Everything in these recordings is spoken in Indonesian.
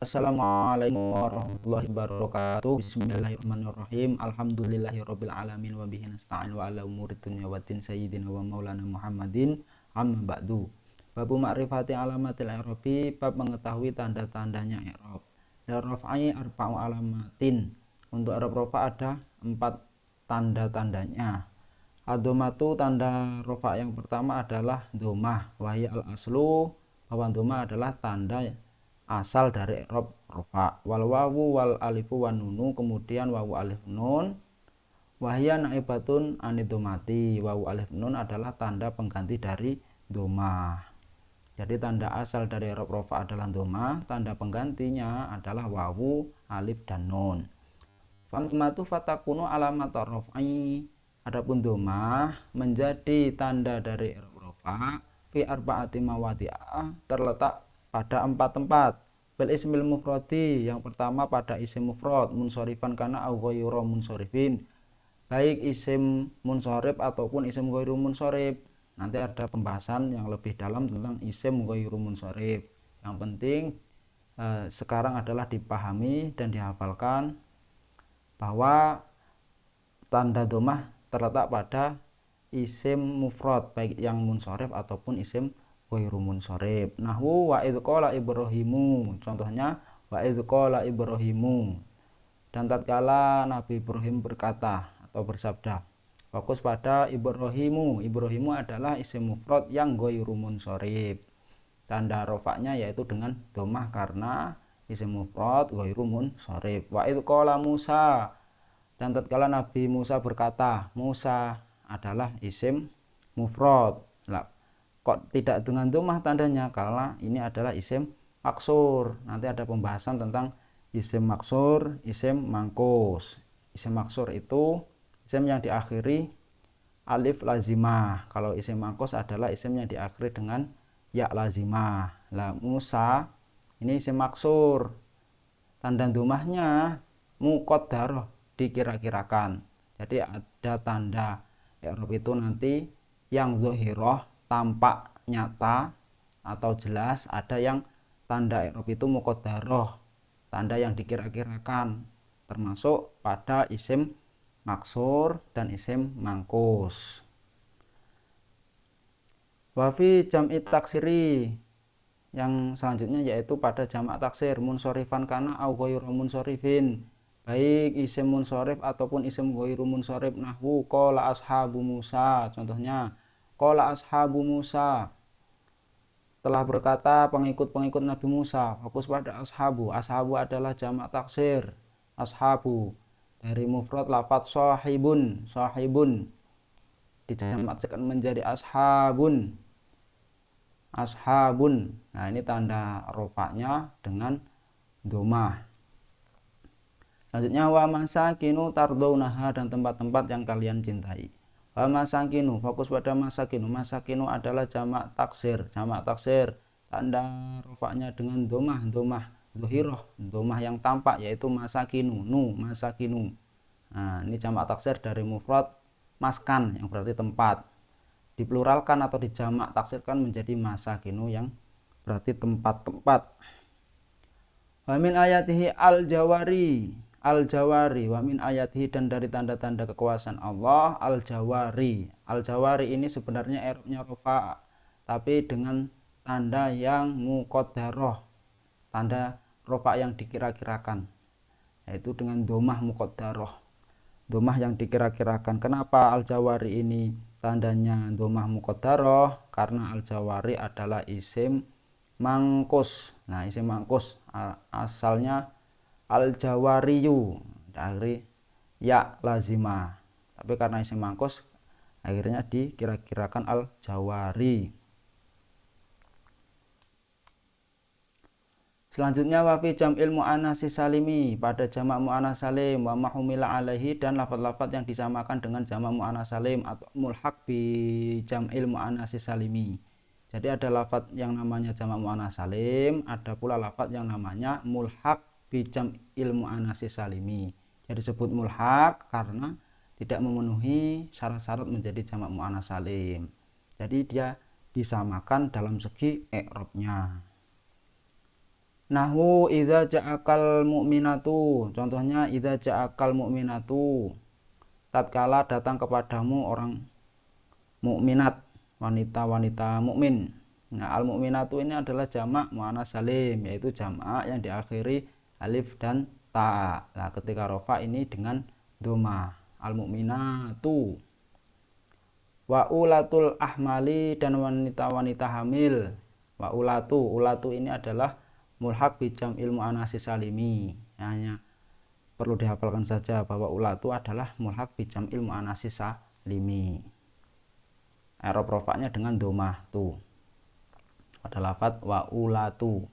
Assalamualaikum warahmatullahi wabarakatuh. Bismillahirrahmanirrahim. Alhamdulillahirabbil alamin wa bihi nasta'in wa ala umuri dunya waddin sayyidina wa maulana Muhammadin. Amma ba'du. Babu ma'rifati alamatil i'rabi, bab mengetahui tanda-tandanya i'rab. Raf'i arba'u alamatin. Untuk i'rab rafa ada 4 tanda-tandanya. Ad-dhammatu, tanda rafa yang pertama adalah dhammah, wa hiya al-aslu, bahwa dhammah adalah tanda asal dari i'rab rafa. Wal wawu wal alifu wan nunu, kemudian wawu alif nun, wahya naibatun aniddomati, wawu alif nun adalah tanda pengganti dari dhammah. Jadi tanda asal dari i'rab rafa adalah dhammah, tanda penggantinya adalah wawu, alif dan nun. Fammatu fatakunu alamat raf'i, adapun dhammah menjadi tanda dari i'rab rafa fi arba'ati mawadi'ah, terletak pada 4 tempat. Bil ismil mufradi, yang pertama pada isim mufrad, munsorifan kana au ghairu munsorifin, baik isim munsorif ataupun isim ghairu munsorif. Nanti ada pembahasan yang lebih dalam tentang isim ghairu munsorif. Yang penting sekarang adalah dipahami dan dihafalkan bahwa tanda dhammah terletak pada isim mufrad, baik yang munsorif ataupun isim ghairu munsorif. Nahwu wa idz qala Ibrahimu, contohnya wa idz qala Ibrahimu, dan tatkala Nabi Ibrahim berkata atau bersabda. Fokus pada Ibrahimu. Ibrahimu adalah isim mufrad yang ghairu munsorif. Tanda rofaknya yaitu dengan dhammah karena isim mufrad ghairu munsorif. Wa idz qala Musa, dan tatkala Nabi Musa berkata. Musa adalah isim mufrad. Kok tidak dengan dhammah tandanya? Karena ini adalah isim maksur. Nanti ada pembahasan tentang isim maksur, isim mangkus. Isim maksur itu isim yang diakhiri alif lazimah. Kalau isim mangkus adalah isim yang diakhiri dengan ya lazimah. Lah Musa ini isim maksur. Tanda dhammahnya muqaddarah, dikira-kirakan. Jadi ada tanda i'rab itu nanti yang zahirah, tampak nyata atau jelas, ada yang tanda i'rab itu muqaddarah, tanda yang dikira-kirakan, termasuk pada isim maksur dan isim mangkus. Wa fi jam'i taksiri, yang selanjutnya yaitu pada jamak taksir, munsorifan kana au ghairu munsorifin, baik isim munsorif ataupun isim ghairu munsorif. Nahwu qala ashabu Musa, contohnya qala ashabu Musa, telah berkata pengikut-pengikut Nabi Musa. Fokus pada ashabu. Ashabu adalah jamak taksir. Ashabu dari mufrad lafadz sahibun, sahibun dijamakkan menjadi ashabun, ashabun. Nah ini tanda rofaknya dengan dhammah. Selanjutnya wa masakinu tardaunaha, dan tempat-tempat yang kalian cintai. Wa masakinu, fokus pada masakinu. Masakinu adalah jamak taksir. Jamak taksir tanda rofaknya dengan dhammah, dhammah zahirah, dhammah yang tampak, yaitu masakinu, nu masakinu. Nah ini jamak taksir dari mufrad maskan, yang berarti tempat. Dipluralkan atau dijamak taksirkan menjadi masakinu, yang berarti tempat-tempat. Wa min ayatihi al-jawari, al-jawari, wa min ayatihi, dan dari tanda-tanda kekuasaan Allah al-jawari. Al-jawari ini sebenarnya i'rabnya rafa, tapi dengan tanda yang muqaddarah, tanda rafa yang dikira-kirakan, yaitu dengan dhammah muqaddarah, dhammah yang dikira-kirakan. Kenapa al-jawari ini tandanya dhammah muqaddarah? Karena al-jawari adalah isim mangkus. Nah isim mangkus asalnya al-jawariyu, dari ya lazimah, tapi karena isim mangkus akhirnya dikira-kirakan al-jawari. Selanjutnya wa fi jam'il muannatsi salimi, pada jamak muannats salim, wa mahumila alaihi, dan lafaz-lafaz yang disamakan dengan jamak muannats salim atau mulhaq bi jam'il muannatsi salimi. Jadi ada lafaz yang namanya jamak muannats salim, ada pula lafaz yang namanya mulhaq bi jam'il muannatsi salimi. Jadi disebut mulhaq karena tidak memenuhi syarat-syarat menjadi jamak muannats salim. Jadi dia disamakan dalam segi i'rabnya. Nahu idza ja'akal mu'minatu. Contohnya idza ja'akal mu'minatu. Tatkala datang kepadamu orang mukminat, wanita-wanita mukmin. Nah, al mukminatu ini adalah jamak muannas salim, yaitu jamak yang diakhiri alif dan ta. Nah, ketika rofa ini dengan dhamma. Al mukminatu. Wa ulatul ahmali, dan wanita-wanita hamil. Wa ulatu ini adalah mulhaq bi jam'il muannats salimi. Hanya perlu dihafalkan saja bahwa ulatu adalah mulhaq bi jam'il muannats salimi. I'rab rofa'nya dengan dhammah tu. Pada lafaz wa ulatu.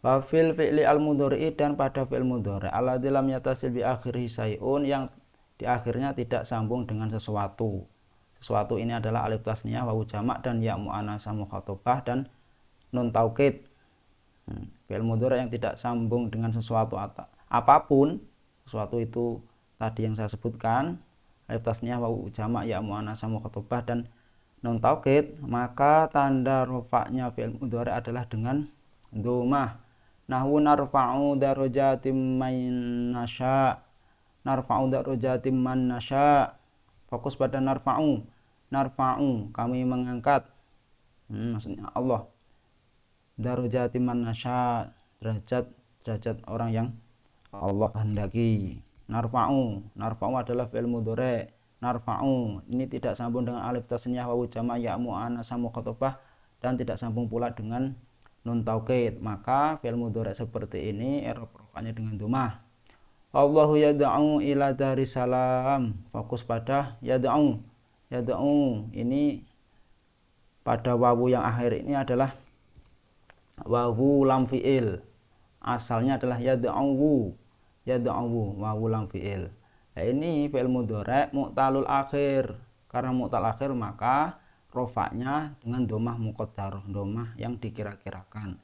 Wa fil fi'li al mudhari'i, dan pada fi'il mudhari' alladzi lam yatasil bi akhirih syai'un, yang di akhirnya tidak sambung dengan sesuatu. Sesuatu ini adalah alif tasniyah, wawu jamak, dan ya muannasah mukhatabah, dan nun taukid. Fi'il mudhari' yang tidak sambung dengan sesuatu apapun, sesuatu itu tadi yang saya sebutkan, alif tasniyah, wawu jamak, ya muannasah mukhatabah, dan nun taukid, maka tanda rofaknya fi'il mudhari' adalah dengan dhammah. Nahwu narfa'u darajatim man nasya. Narfa'u darajatim man nasya. Fokus pada narfa'u. Narfa'u, kami mengangkat. Maksudnya Allah. Darajatim man nasya, derajat orang yang Allah kehendaki. Narfa'u adalah fi'il mudhari'. Narfa'u ini tidak sambung dengan alif tasniyah, wawu jamak, ya muannasah mukhatabah, dan tidak sambung pula dengan nun taukid. Maka fi'il mudhari' seperti ini i'rab rofa'nya dengan dhammah. Allahu yad'u ila darissalam. Fokus pada yad'u. Yad'u ini pada wawu yang akhir ini adalah wawu lam fi'il. Asalnya adalah yad'u. Yad'u wawu lam fi'il. Nah, ini fi'il mudhari' mu'talul akhir. Karena mu'tal akhir maka rofa'nya dengan dhammah muqaddarah, dhammah yang dikira-kirakan.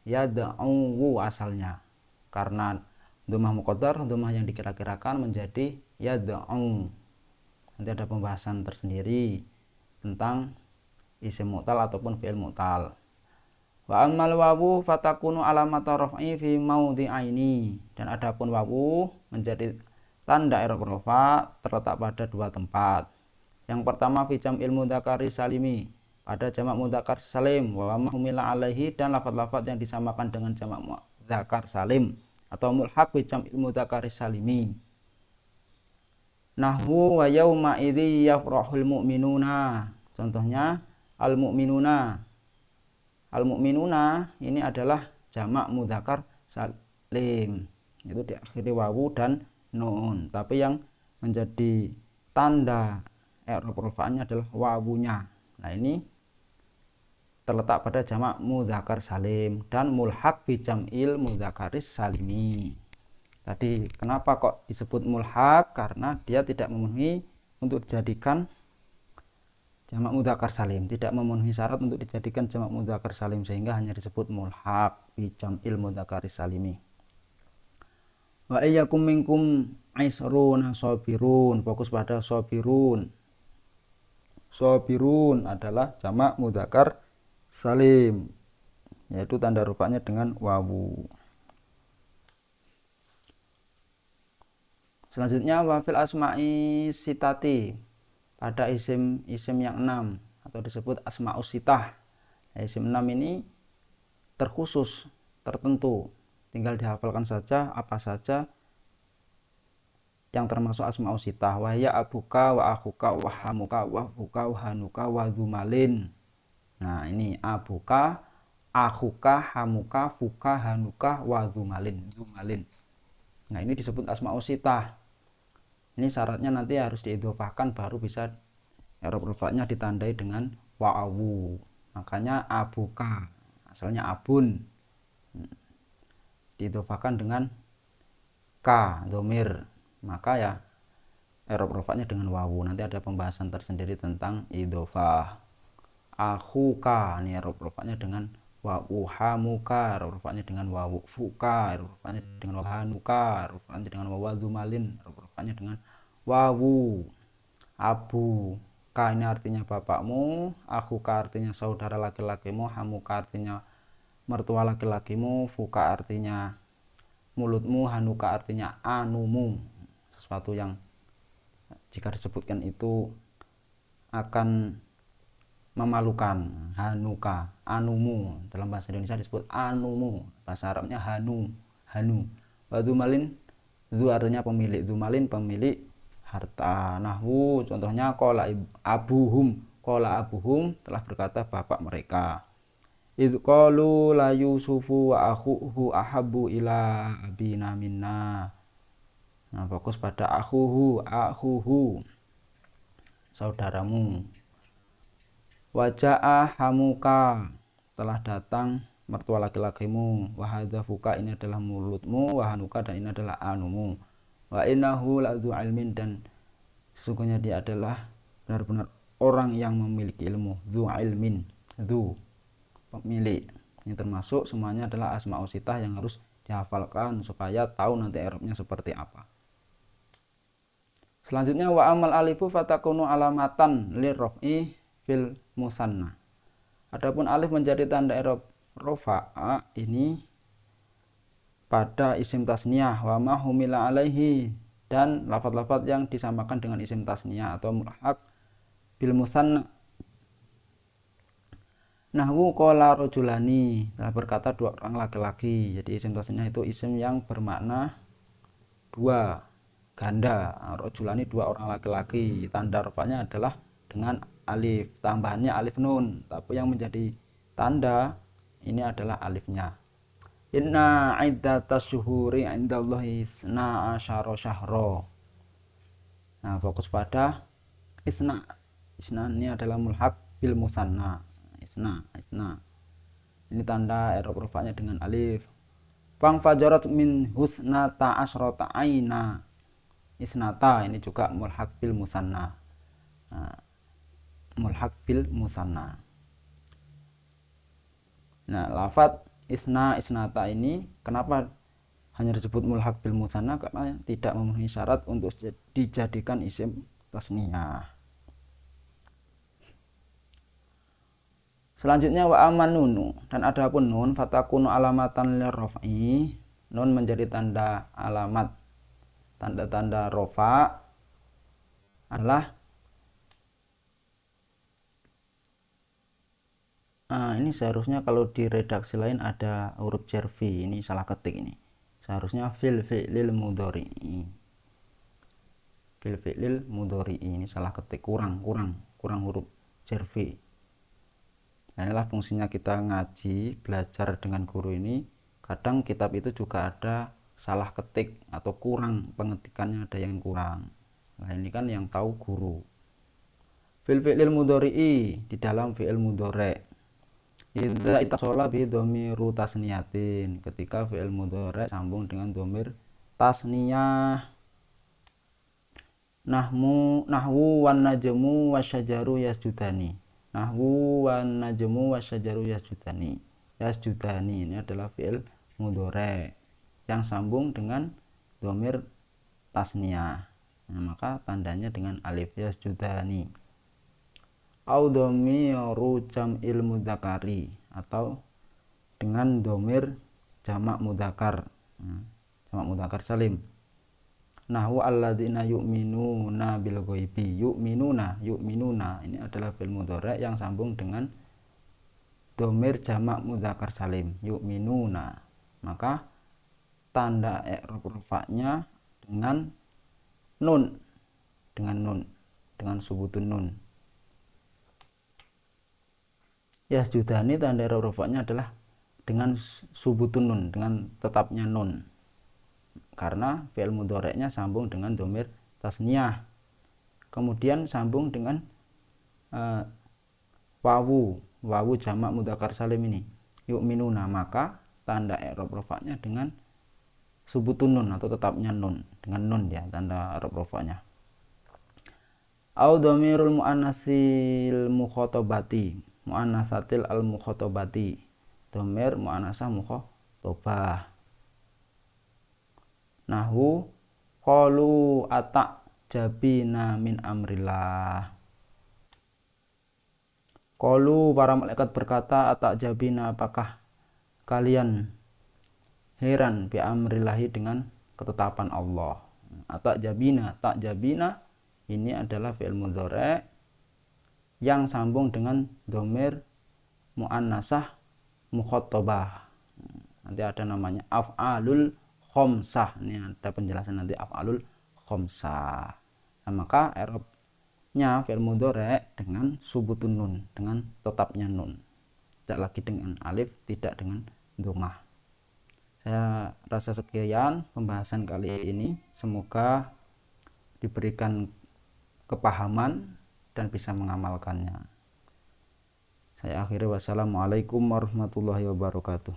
Yad'u asalnya. Karena dhammah muqaddar, dhammah yang dikira-kirakan menjadi yad'u. Nanti ada pembahasan tersendiri tentang isim mu'tal ataupun fi'il mu'tal. Wa ammal wawu fatakunu alamata raf'i fi maudhi'aini. Dan adapun wawu menjadi tanda i'rab rafa terletak pada dua tempat. Yang pertama fi jam'il mudzakkari salimi, pada jamak mudzakkar salim, wa ma humila alaihi, dan lafaz-lafaz yang disamakan dengan jamak mudzakkar salim atau mulhaq bi jam'il mudzakkari salimi. Nahwu wa yauma idzi yafrahul mu'minuna. Contohnya al mu'minuna. Al mu'minuna ini adalah jamak mudzakkar salim. Itu diakhiri wawu dan nun, tapi yang menjadi tanda i'rab rofa'nya adalah wawunya. Nah, ini terletak pada jamak mudzakkar salim dan mulhaq bi jam'il mudzakkaris salimi. Tadi kenapa kok disebut mulhaq? Karena dia tidak memenuhi untuk dijadikan jamak mudzakkar salim, tidak memenuhi syarat untuk dijadikan jamak mudzakkar salim, sehingga hanya disebut mulhaq bi jam'il mudzakkaris salimi. Wa iyyakum minkum aisruna sabirun. Fokus pada sabirun. Sabirun adalah jamak mudzakkar salim, yaitu tanda rofa'nya dengan wawu. Selanjutnya wa fil asma'i sitati, pada isim yang 6 atau disebut asma'us sitah. Isim 6 ini terkhusus, tertentu. Tinggal dihafalkan saja apa saja yang termasuk asma'us sitah. Wahya abuka wa akhuka wa hamuka wa buka wa hanuka wa zumalin. Nah, ini abuka, akhuka, hamuka, fuka, hanuka wa zumalin. Nah, ini disebut asma'us sitah. Ini syaratnya nanti harus diidhofahkan baru bisa i'rab rofa'nya ditandai dengan wawu. Makanya abuka asalnya abun, diidhofahkan dengan ka dhamir, maka ya i'rab rofa'nya dengan wawu. Nanti ada pembahasan tersendiri tentang idhofah. Akhuka, ini i'rab rofa'nya dengan wawu. Hamuka, i'rab rofa'nya dengan wawu. Fuka, i'rab rofa'nya dengan wawu. Hanuka, i'rab rofa'nya dengan wawu. Zumalin, i'rab rofa'nya dengan wawu. Abu ka ini artinya bapakmu, akhuka artinya saudara laki-lakimu, hamuka artinya mertua laki-lakimu, fuka artinya mulutmu, hanuka artinya anumu, sesuatu yang jika disebutkan itu akan memalukan. Hanuka, anumu, dalam bahasa Indonesia disebut anumu, bahasa Arabnya hanu. Wa dzumalin, dzu artinya pemilik, dzumalin pemilik harta. Nahwu contohnya qala abuhum telah berkata bapak mereka. Idz qalu la yusufu wa akhuhu ahabbu ila abina minna. Nah, fokus pada akhuhu saudaramu. Waja'ah hamuka, telah datang mertua laki-lakimu. Wahadzafuka, ini adalah mulutmu. Wahanuka, dan ini adalah anumu. Wa innahu la'dzu ilmin, dan sesungguhnya dia adalah benar-benar orang yang memiliki ilmu. Dzu ilmin, dzu pemilik. Ini termasuk semuanya adalah asmaul sitah yang harus dihafalkan supaya tahu nanti i'rabnya seperti apa. Selanjutnya wa amal alifu fatakunu alamatan lirraf'i fil musanna. Adapun alif menjadi tanda i'rab rafa'a ini pada isim tasniyah, wa ma humila alaihi, dan lafaz-lafaz yang disamakan dengan isim tasniyah atau mulhaq bil musanna. Nahwu qala rajulani, telah berkata dua orang laki-laki. Jadi isim tasniyah itu isim yang bermakna dua, ganda. Rajulani dua orang laki-laki. Tanda rafa'nya adalah dengan alif, tambahannya alif nun, tapi yang menjadi tanda ini adalah alifnya. Inna iddatas syuhuri indallahi isna asyara syahra. Nah, fokus pada isna. Isna ini adalah mulhaq bil musanna. Isna. Ini tanda i'rab rafa'nya dengan alif. Fang fajarat min husnata asyrata aina. Isnata ini juga mulhaq bil musanna. Nah, mulhaq bil musanna. Nah, lafaz isnata ini kenapa hanya disebut mulhaq bil musanna? Karena tidak memenuhi syarat untuk dijadikan isim tasniyah. Selanjutnya wa aman nunu, dan adapun nun fatakunu alamatan lirraf'i, nun menjadi tanda alamat. Tanda-tanda rafa adalah ini seharusnya kalau di redaksi lain ada huruf jerfi, ini salah ketik ini. Seharusnya fil fi'lil mudhari'i. Fil fi'lil mudhari'i, ini salah ketik, kurang huruf jerfi. Nah, inilah fungsinya kita ngaji, belajar dengan guru ini. Kadang kitab itu juga ada salah ketik atau kurang pengetikannya, ada yang kurang. Nah, ini kan yang tahu guru. Fil fi'lil mudhari'i, di dalam fi'il mudhari'. Idza ittasola bi dhamiru tasniyatin, ketika fi'il mudhari' sambung dengan dhamir tasniyah. Nahwu wan najmu wasyajaru yasjudani. Nahwu wan najmu wasyajaru yasjudani. Yasjudani ini adalah fi'il mudhari' yang sambung dengan dhamir tasniyah. Nah, maka tandanya dengan alif, yasjudani. Au dhamiru jam'il mudzakari, atau dengan dhamir jamak mudzakar. Jamak mudzakar salim. Nahwu alladzina yu'minuna bil ghaibi. Yu'minuna ini adalah fi'il mudhari' yang sambung dengan dhamir jamak mudzakar salim, yu'minuna. Maka tanda i'rab rafa'nya dengan nun, dengan subutun nun. Yasjudani tanda i'rab rafa'nya adalah dengan subutun nun, dengan tetapnya nun. Karena fi'il mudhari'nya sambung dengan dhamir tasniyah. Kemudian sambung dengan wawu jamak mudzakkar salim ini, yu'minuna, maka tanda i'rab rafa'nya dengan subutun nun atau tetapnya nun, dengan nun ya tanda i'rab rafa'nya. Au dhamirul muannasil mukhatabati, muannasatil al mukhatabati, dhamir muannasah mukhatabah. Nahwu qalu atajabina min amrillah. Qalu, para malaikat berkata, atajabina, apakah kalian heran bi amrillahi dengan ketetapan Allah. Tak jabina ini adalah fi'il mudhari' yang sambung dengan dhamir muannasah mukhatabah. Nanti ada namanya af'alul khamsah. Ini ada penjelasan nanti af'alul khamsah. Nah, maka i'rabnya fi'il mudhari' dengan subutun nun, dengan tetapnya nun. Tidak lagi dengan alif, tidak dengan dhammah. Saya rasa sekian pembahasan kali ini. Semoga diberikan kepahaman dan bisa mengamalkannya. Saya akhiri, wassalamualaikum warahmatullahi wabarakatuh.